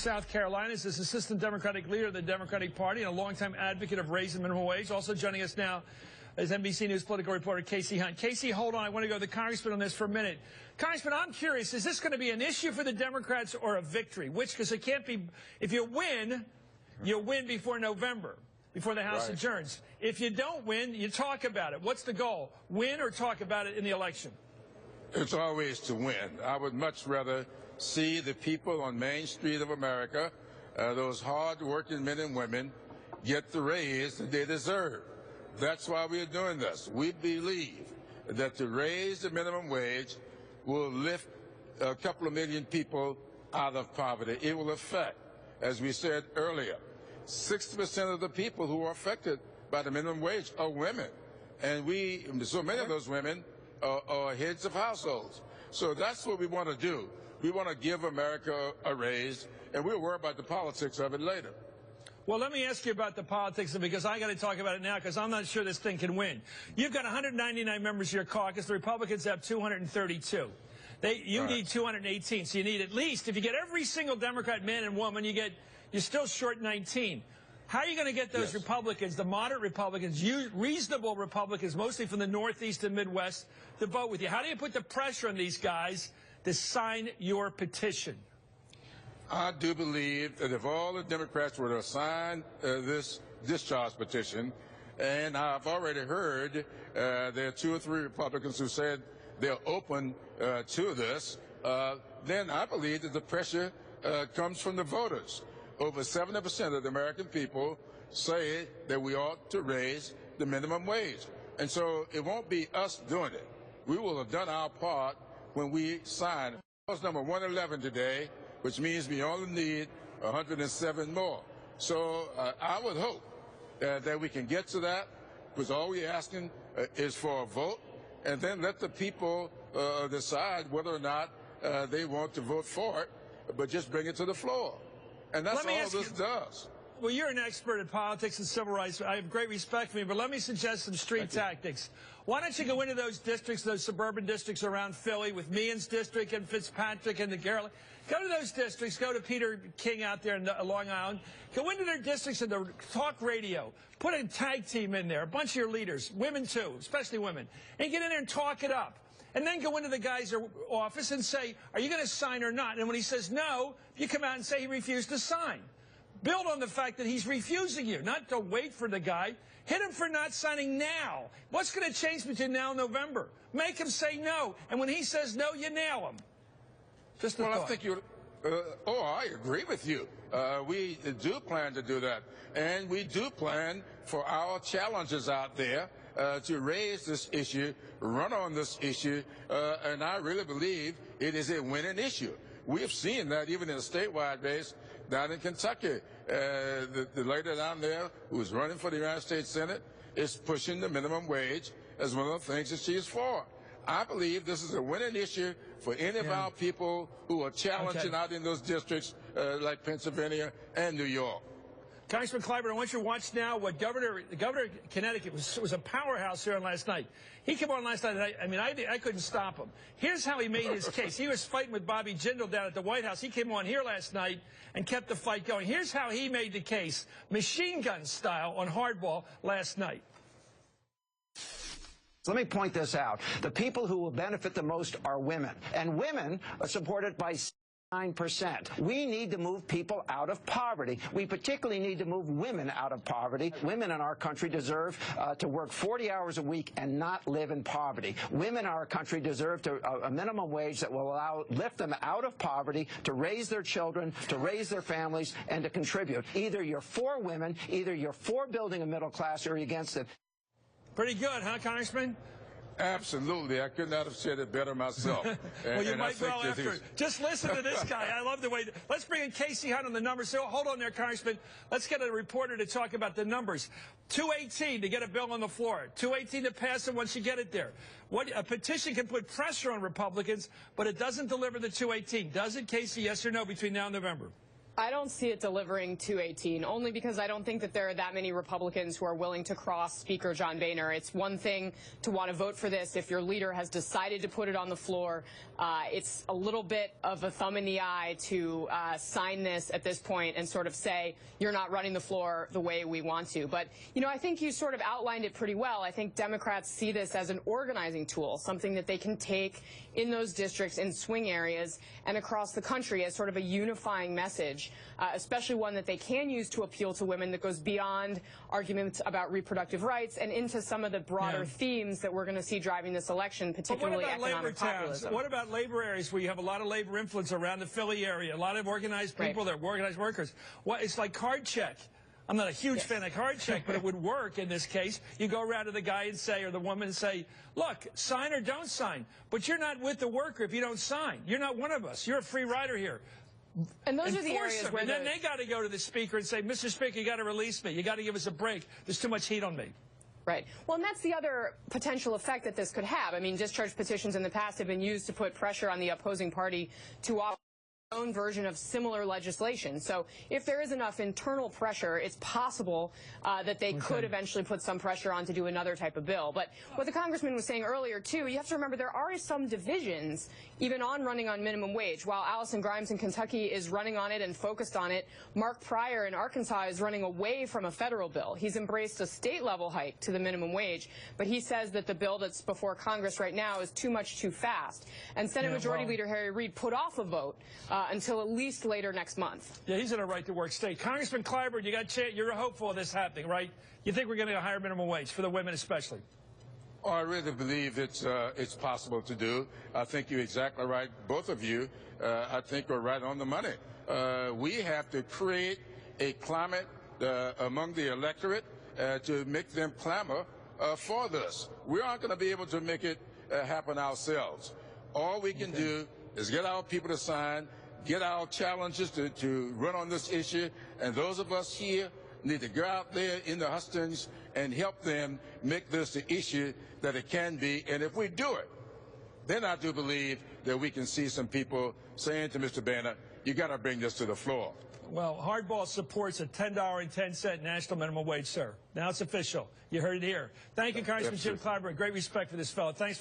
South Carolina is Assistant Democratic Leader of the Democratic Party and a longtime advocate of raising minimum wage. Also joining us now is NBC News political reporter Casey Hunt. Casey, hold on. I want to go to the Congressman on this for a minute. Congressman, I'm curious, is this going to be an issue for the Democrats or a victory? Which, because it can't be, if you win before November, before the House adjourns. If you don't win, you talk about it. What's the goal? Win or talk about it in the election? It's always to win. I would much rather see the people on Main Street of America, those hard-working men and women, get the raise that they deserve. That's why we are doing this. We believe that to raise the minimum wage will lift a couple of million people out of poverty. It will affect, as we said earlier, 60% of the people who are affected by the minimum wage are women. And so many of those women are heads of households. So that's what we want to do. We want to give America a raise, and we'll worry about the politics of it later. Well, let me ask you about the politics, because I got to talk about it now, because I'm not sure this thing can win. You've got 199 members of your caucus. The Republicans have 232. You need 218, so you need at least, if you get every single Democrat man and woman, you're still short 19. How are you going to get those Republicans, the moderate Republicans, reasonable Republicans, mostly from the Northeast and Midwest, to vote with you? How do you put the pressure on these guys to sign your petition? I do believe that if all the Democrats were to sign this discharge petition, and I've already heard there are 2 or 3 Republicans who said they're open to this, then I believe that the pressure comes from the voters. Over 70% of the American people say that we ought to raise the minimum wage. And so it won't be us doing it. We will have done our part when we sign. Clause number 111 today, which means we only need 107 more. So I would hope that we can get to that, because all we're asking is for a vote, and then let the people decide whether or not they want to vote for it, but just bring it to the floor. And that's all this does. Well, you're an expert in politics and civil rights. I have great respect for you, but let me suggest some street tactics. Why don't you go into those districts, those suburban districts around Philly, with Meehan's district and Fitzpatrick and the Garrett? Go to those districts. Go to Peter King out there in Long Island. Go into their districts and talk radio. Put a tag team in there, a bunch of your leaders, women too, especially women, and get in there and talk it up. And then go into the guy's office and say, are you going to sign or not? And when he says no, you come out and say he refused to sign. Build on the fact that he's refusing you, not to wait for the guy. Hit him for not signing now. What's going to change between now and November? Make him say no. And when he says no, you nail him. Just a thought. I think you. I agree with you. We do plan to do that. And we do plan for our challenges out there to raise this issue, run on this issue, and I really believe it is a winning issue. We have seen that even in a statewide race down in Kentucky. The lady down there who is running for the United States Senate is pushing the minimum wage as one of the things that she is for. I believe this is a winning issue for any of our people who are challenging out in those districts like Pennsylvania and New York. Congressman Clyburn, I want you to watch now what the governor of Connecticut was a powerhouse here on last night. He came on last night, and I couldn't stop him. Here's how he made his case. He was fighting with Bobby Jindal down at the White House. He came on here last night and kept the fight going. Here's how he made the case, machine gun style, on hardball last night. Let me point this out. The people who will benefit the most are women, and women are supported by 9%. We need to move people out of poverty. We particularly need to move women out of poverty. Women in our country deserve to work 40 hours a week and not live in poverty. Women in our country deserve a minimum wage that will lift them out of poverty, to raise their children, to raise their families, and to contribute. Either you're for women, either you're for building a middle class, or you're against it. Pretty good, huh, Congressman? Absolutely. I could not have said it better myself. Well, you might well after. Just listen to this guy. I love the way. Let's bring in Casey Hunt on the numbers. So hold on there, Congressman. Let's get a reporter to talk about the numbers. 218 to get a bill on the floor. 218 to pass it once you get it there. A petition can put pressure on Republicans, but it doesn't deliver the 218. Does it, Casey? Yes or no between now and November? I don't see it delivering 218, only because I don't think that there are that many Republicans who are willing to cross Speaker John Boehner. It's one thing to want to vote for this if your leader has decided to put it on the floor. It's a little bit of a thumb in the eye to sign this at this point and sort of say, you're not running the floor the way we want to. But, you know, I think you sort of outlined it pretty well. I think Democrats see this as an organizing tool, something that they can take in those districts, in swing areas, and across the country as sort of a unifying message, especially one that they can use to appeal to women that goes beyond arguments about reproductive rights and into some of the broader themes that we're going to see driving this election, particularly economic populism. What about labor areas where you have a lot of labor influence around the Philly area, a lot of organized people that are organized workers? It's like card check. I'm not a huge fan of card check, but it would work in this case. You go around to the guy and say, or the woman and say, look, sign or don't sign. But you're not with the worker if you don't sign. You're not one of us. You're a free rider here. And those are the areas where then they got to go to the speaker and say, Mr. Speaker, you got to release me. You got to give us a break. There's too much heat on me. Right. Well, and that's the other potential effect that this could have. I mean, discharge petitions in the past have been used to put pressure on the opposing party to offer own version of similar legislation. So if there is enough internal pressure, it's possible that they could eventually put some pressure on to do another type of bill. But what the congressman was saying earlier, too, you have to remember there are some divisions even on running on minimum wage. While Allison Grimes in Kentucky is running on it and focused on it, Mark Pryor in Arkansas is running away from a federal bill. He's embraced a state-level hike to the minimum wage, but he says that the bill that's before Congress right now is too much too fast. And Senate Majority Leader Harry Reid put off a vote until at least later next month. Yeah, he's in a right-to-work state. Congressman Clyburn, you're hopeful of this happening, right? You think we're getting a higher minimum wage for the women especially? Oh, I really believe it's possible to do. I think you're exactly right, both of you. I think we're right on the money. We have to create a climate among the electorate to make them clamor for this. We aren't going to be able to make it happen ourselves. All we can do is get our people to sign, get our challenges to run on this issue, and those of us here need to go out there in the hustings and help them make this the issue that it can be. And if we do it, then I do believe that we can see some people saying to Mr. Boehner, you got to bring this to the floor. Well, Hardball supports a $10.10 national minimum wage, sir. Now it's official. You heard it here. Thank you, Congressman Jim Clyburn. Great respect for this fellow. Thanks for